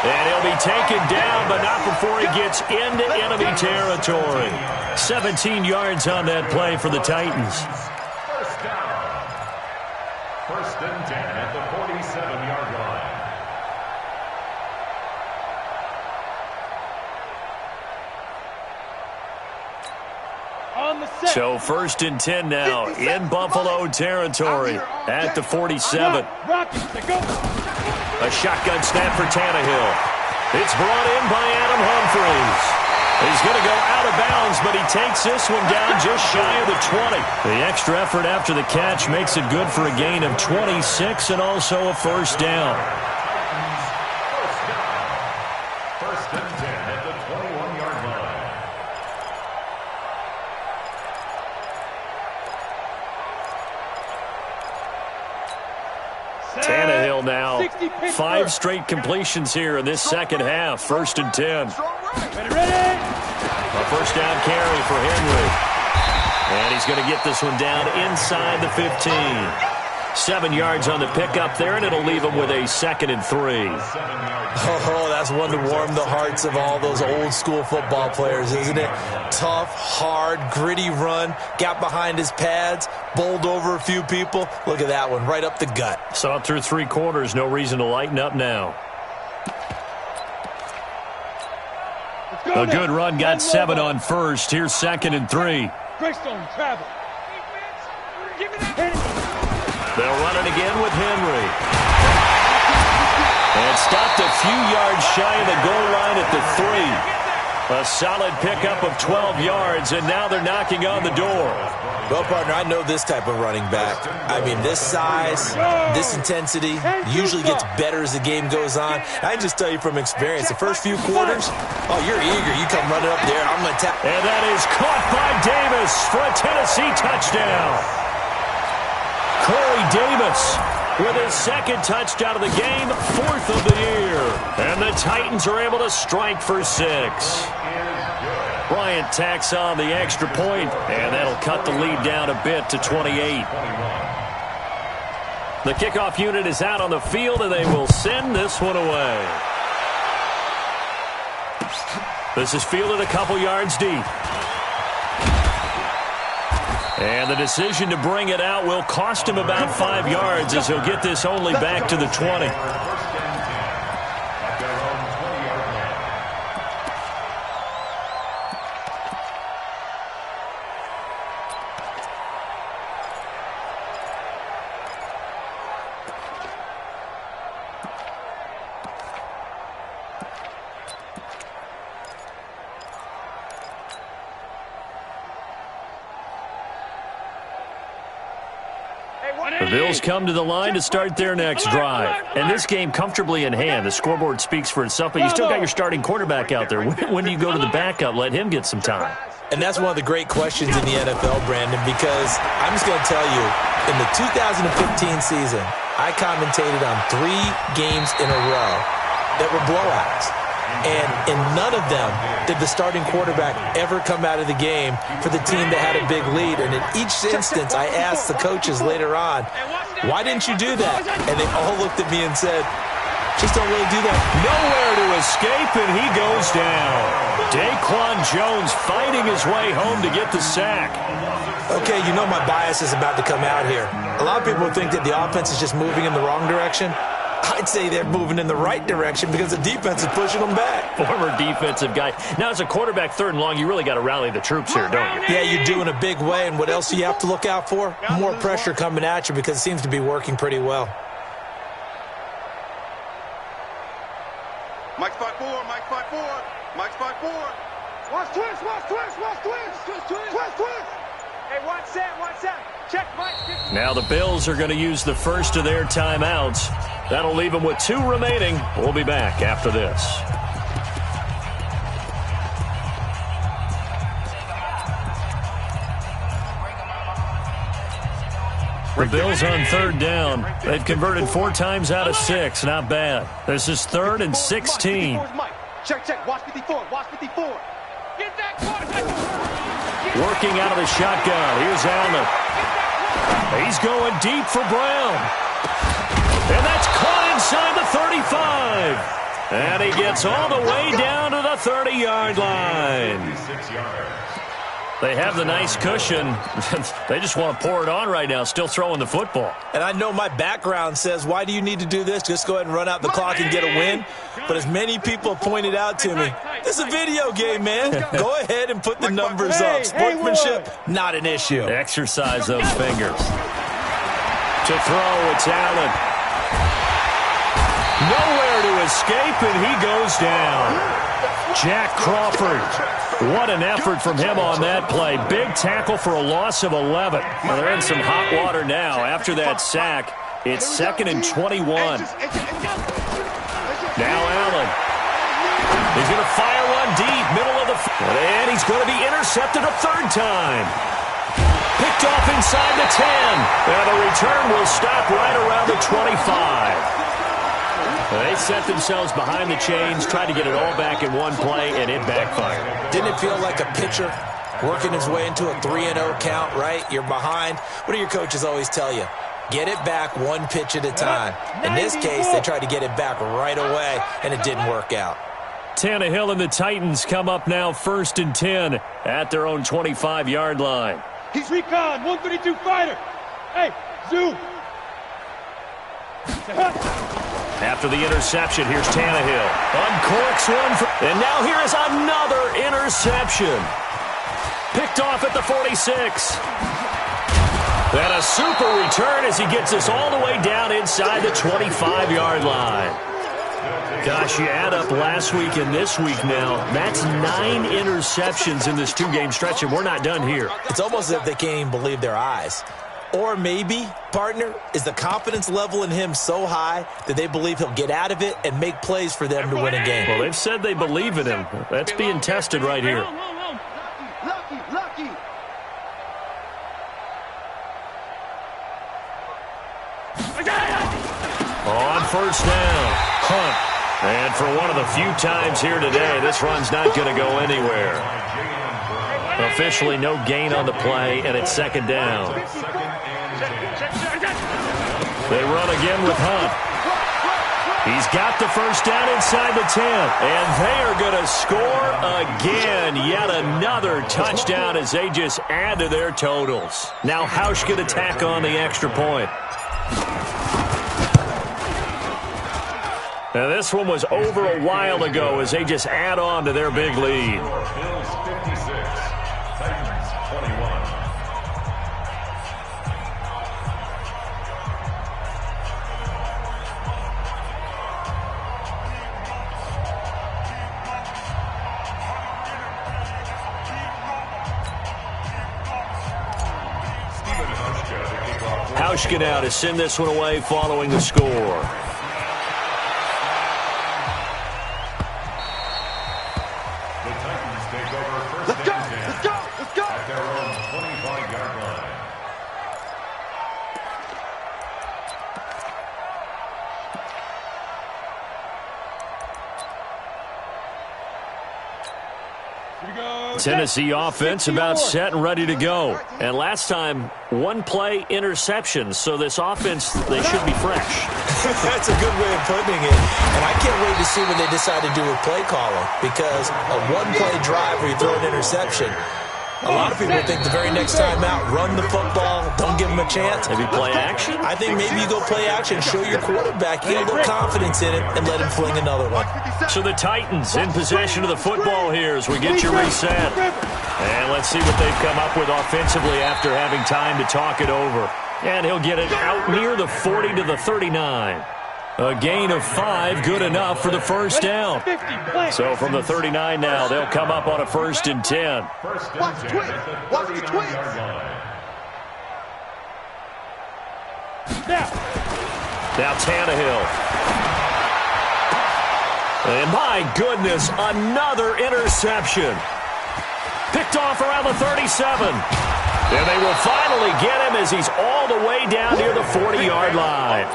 And he'll be taken down, but not before he gets into enemy territory. 17 yards on that play for the Titans. First down. 1st and 10 at the 47-yard line. On the set. So 1st and 10 now in Buffalo territory at the 47. Rockets, they go. A shotgun snap for Tannehill. It's brought in by Adam Humphries. He's going to go out of bounds, but he takes this one down just shy of the 20. The extra effort after the catch makes it good for a gain of 26 and also a first down. First and 10 at the 21-yard line. Tannehill now. 5 straight completions here in this second half. 1st and 10. Ready. A first down carry for Henry. And he's going to get this one down inside the 15. 7 yards on the pickup there, and it'll leave him with a 2nd and 3. Oh, that's one to warm the hearts of all those old school football players, isn't it? Tough, hard, gritty run, got behind his pads, bowled over a few people. Look at that one, right up the gut. Saw it through 3 quarters, no reason to lighten up now. A good run, got 7 on first. Here's 2nd and 3. Greystone travel. They'll run it again with Henry. And stopped a few yards shy of the goal line at the 3. A solid pickup of 12 yards, and now they're knocking on the door. Well, partner, I know this type of running back. I mean, this size, this intensity usually gets better as the game goes on. I can just tell you from experience, the first few quarters, oh, you're eager. You come running up there, I'm going to tap. And that is caught by Davis for a Tennessee touchdown. Corey Davis with his 2nd touchdown of the game, 4th of the year. And the Titans are able to strike for 6. Bryant tacks on the extra point, and that'll cut the lead down a bit to 28. The kickoff unit is out on the field, and they will send this one away. This is fielded a couple yards deep. And the decision to bring it out will cost him about 5 yards as he'll get this only back to the 20. The Bills come to the line to start their next drive. And this game comfortably in hand. The scoreboard speaks for itself, but you still got your starting quarterback out there. When do you go to the backup? Let him get some time. And that's one of the great questions in the NFL, Brandon, because I'm just going to tell you, in the 2015 season, I commentated on 3 games in a row that were blowouts. And in none of them did the starting quarterback ever come out of the game for the team that had a big lead. And in each instance, I asked the coaches later on, why didn't you do that? And they all looked at me and said, just don't really do that. Nowhere to escape, and he goes down. Daquan Jones fighting his way home to get the sack. Okay, you know my bias is about to come out here. A lot of people think that the offense is just moving in the wrong direction. I'd say they're moving in the right direction because the defense is pushing them back. Former defensive guy. Now, as a quarterback, 3rd and long, you really got to rally the troops here, don't you? Yeah, you do in a big way. And what else do you have to look out for? More pressure coming at you because it seems to be working pretty well. Mike spot 4, Mike spot 4, Mike spot 4. Watch twist, watch twist, watch twist. Twist, twist. Hey, watch that. Check Mike. Now the Bills are going to use the first of their timeouts. That'll leave them with 2 remaining. We'll be back after this. The Bills on 3rd down. They've converted 4 times out of 6. Not bad. This is 3rd and 16. Check. Watch 54. Watch 54. Get that quarterback. Working out of the shotgun. Here's Allen. He's going deep for Brown. And that's caught inside the 35. And he gets all the way down to the 30-yard line. They have the nice cushion. They just want to pour it on right now, still throwing the football. And I know my background says, why do you need to do this? Just go ahead and run out the clock and get a win. But as many people pointed out to me, this is a video game, man. Go ahead and put the numbers up. Sportsmanship, not an issue. Exercise those fingers. To throw, it's Allen. Nowhere to escape, and he goes down. Jack Crawford. What an effort from him on that play. Big tackle for a loss of 11. Well, they're in some hot water now. After that sack, it's 2nd and 21. Now Allen. He's going to fire one deep, middle of the field. And he's going to be intercepted a 3rd time. Picked off inside the 10. And the return will stop right around the 25. They set themselves behind the chains, tried to get it all back in one play, and it backfired. Didn't it feel like a pitcher working his way into a 3-0 count, right? You're behind. What do your coaches always tell you? Get it back 1 pitch at a time. In this case, they tried to get it back right away, and it didn't work out. Tannehill and the Titans come up now 1st and 10 at their own 25-yard line. He's recon, 132 fighter. Hey, zoom. After the interception, here's Tannehill. Uncorks one. And now here is another interception. Picked off at the 46. And a super return as he gets us all the way down inside the 25-yard line. Gosh, you add up last week and this week now, that's 9 interceptions in this 2-game stretch, and we're not done here. It's almost as if they can't even believe their eyes. Or maybe, partner, is the confidence level in him so high that they believe he'll get out of it and make plays for them to win a game. Well, they've said they believe in him. That's being tested right here. Lucky. On 1st down, Hunt. And for one of the few times here today, this run's not going to go anywhere. Officially no gain on the play, and it's 2nd down. They run again with Hunt. He's got the 1st down inside the 10. And they are going to score again. Yet another touchdown as they just add to their totals. Now Hausch going to tack on the extra point. Now this one was over a while ago as they just add on to their big lead. Bills 56, Titans 21. Hauschka now to send this one away following the score. Tennessee offense about set and ready to go. And last time, one play interception. So this offense, they should be fresh. That's a good way of putting it. And I can't wait to see what they decide to do with play calling. Because a one-play drive where you throw an interception, a lot of people think the very next time out, run the football, don't give them a chance. Maybe play action? I think maybe you go play action, show your quarterback, you get a little confidence in it, and let him fling another one. So the Titans in possession of the football here as we get you reset. And let's see what they've come up with offensively after having time to talk it over. And he'll get it out near the 40 to the 39. A gain of 5, good enough for the first down. So from the 39 now, they'll come up on a 1st and 10. Watch the twins. Watch the twins. Now Tannehill. And my goodness, another interception. Picked off around the 37. And they will finally get him as he's all the way down near the 40-yard line.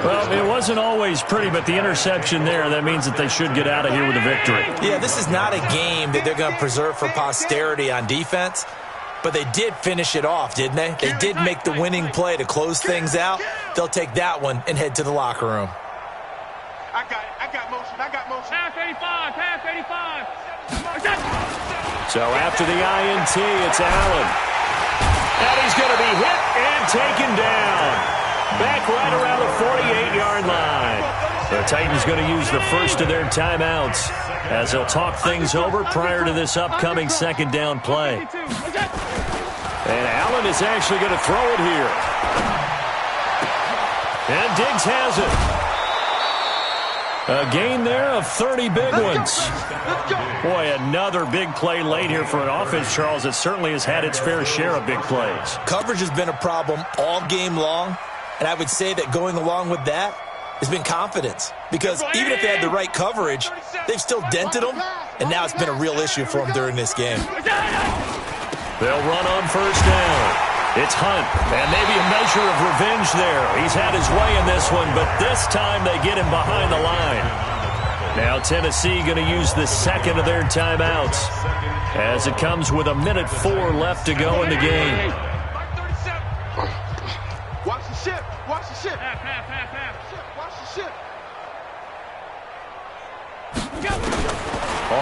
Well, it wasn't always pretty, but the interception there, that means that they should get out of here with a victory. Yeah, this is not a game that they're going to preserve for posterity on defense, but they did finish it off, didn't they? They did make the winning play to close things out. They'll take that one and head to the locker room. I got motion. Pass 85, pass 85. So after the INT, it's Allen. And he's going to be hit and taken down. Back right around the 48-yard line. The Titans going to use the first of their timeouts as they'll talk things over prior to this upcoming second down play. And Allen is actually going to throw it here. And Diggs has it. A gain there of 30 big ones. Boy, another big play late here for an offense, Charles, that certainly has had its fair share of big plays. Coverage has been a problem all game long, and I would say that going along with that has been confidence. Because even if they had the right coverage, they've still dented them, and now it's been a real issue for them during this game. They'll run on first down. It's Hunt, and maybe a measure of revenge there. He's had his way in this one, but this time they get him behind the line. Now Tennessee going to use the second of their timeouts as it comes with 1:04 left to go in the game. Watch the ship. Watch the ship. Pass. Watch the ship.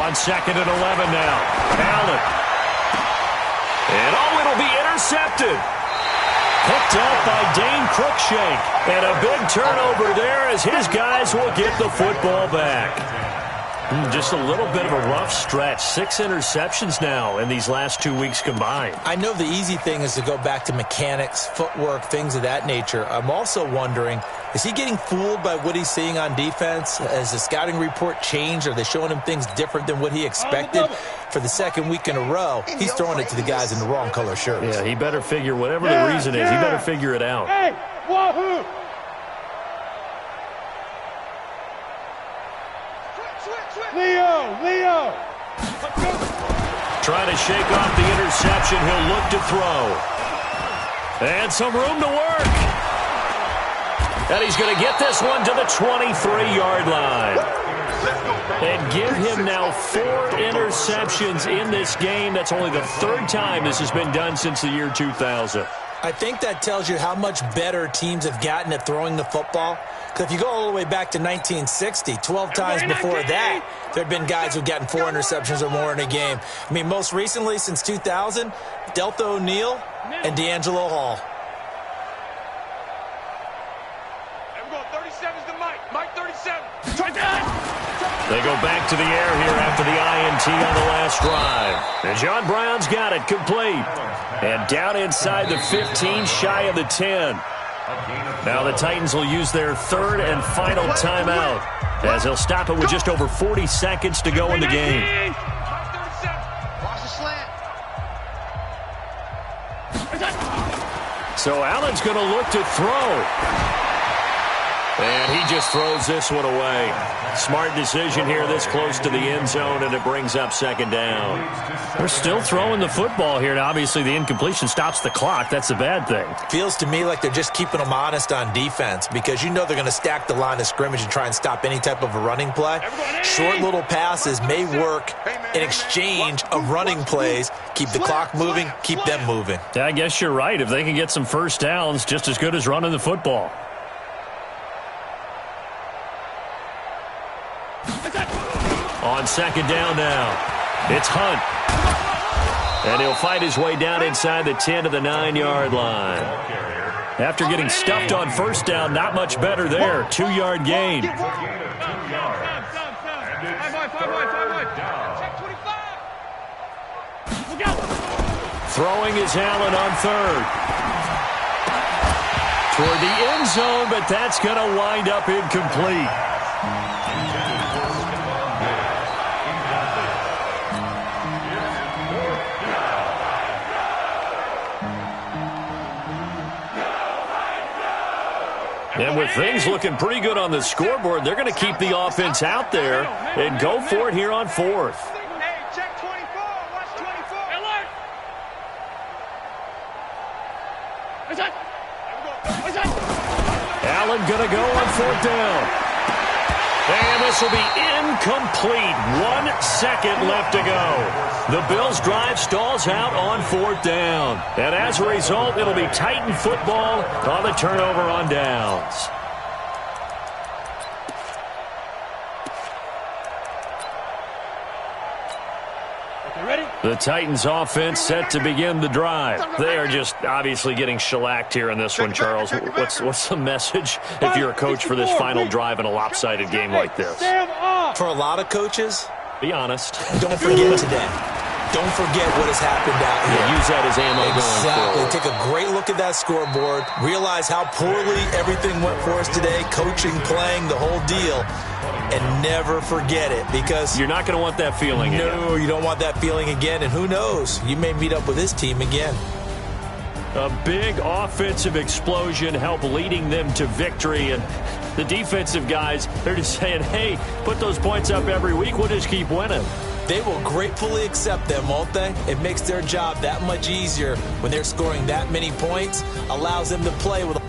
On 2nd and 11 now. Allen. And it'll be intercepted. Picked up by Dane Cruikshank. And a big turnover there as his guys will get the football back. Just a little bit of a rough stretch. 6 interceptions now in these last 2 weeks combined. I know the easy thing is to go back to mechanics, footwork, things of that nature. I'm also wondering, is he getting fooled by what he's seeing on defense? Has the scouting report changed? Are they showing him things different than what he expected? For the second week in a row, he's throwing it to the guys in the wrong color shirts. Yeah, he better figure whatever the reason is. He better figure it out. Hey, wahoo! Leo! Trying to shake off the interception. He'll look to throw. And some room to work. And he's going to get this one to the 23-yard line. And give him now 4 interceptions in this game. That's only the 3rd time this has been done since the year 2000. I think that tells you how much better teams have gotten at throwing the football. Because if you go all the way back to 1960, 12 times before that, there have been guys who've gotten 4 interceptions or more in a game. I mean, most recently, since 2000, Delta O'Neal and D'Angelo Hall. Hey, we're going 37's to Mike. Mike 37. They go back to the air here after the INT on the last drive. And John Brown's got it complete. And down inside the 15, shy of the 10. Now the Titans will use their 3rd and final timeout as they'll stop it with just over 40 seconds to go in the game. Watch the slant. So Allen's going to look to throw. And he just throws this one away. Smart decision here this close to the end zone, and it brings up second down. They're still throwing the football here, and obviously the incompletion stops the clock. That's the bad thing. Feels to me like they're just keeping them honest on defense because you know they're going to stack the line of scrimmage and try and stop any type of a running play. Short little passes may work in exchange of running plays. Keep the clock moving, keep them moving. Yeah, I guess you're right. If they can get some first downs, just as good as running the football. On second down now, it's Hunt. And he'll fight his way down inside the 10 to the 9-yard line. After getting stuffed on first down, not much better there. 2-yard gain. Throwing is Allen on third. Toward the end zone, but that's going to wind up incomplete. And with things looking pretty good on the scoreboard, they're going to keep the offense out there and go for it here on fourth. Hey, check 24. Watch 24. Allen going to go on fourth down. And this will be incomplete. 1 second left to go. The Bills' drive stalls out on fourth down. And as a result, it'll be Titan football on the turnover on downs. The Titans offense set to begin the drive. They are just obviously getting shellacked here in this one, Charles. What's the message if you're a coach for this final drive in a lopsided game like this? For a lot of coaches, be honest. Don't forget today. Don't forget what has happened out here. Yeah, use that as ammo going forward. Take a great look at that scoreboard. Realize how poorly everything went for us today. Coaching, playing, the whole deal. And never forget it because you're not going to want that feeling again. No, you don't want that feeling again. And who knows? You may meet up with this team again. A big offensive explosion helped leading them to victory. And the defensive guys, they're just saying, hey, put those points up every week. We'll just keep winning. They will gratefully accept them, won't they? It makes their job that much easier when they're scoring that many points. Allows them to play with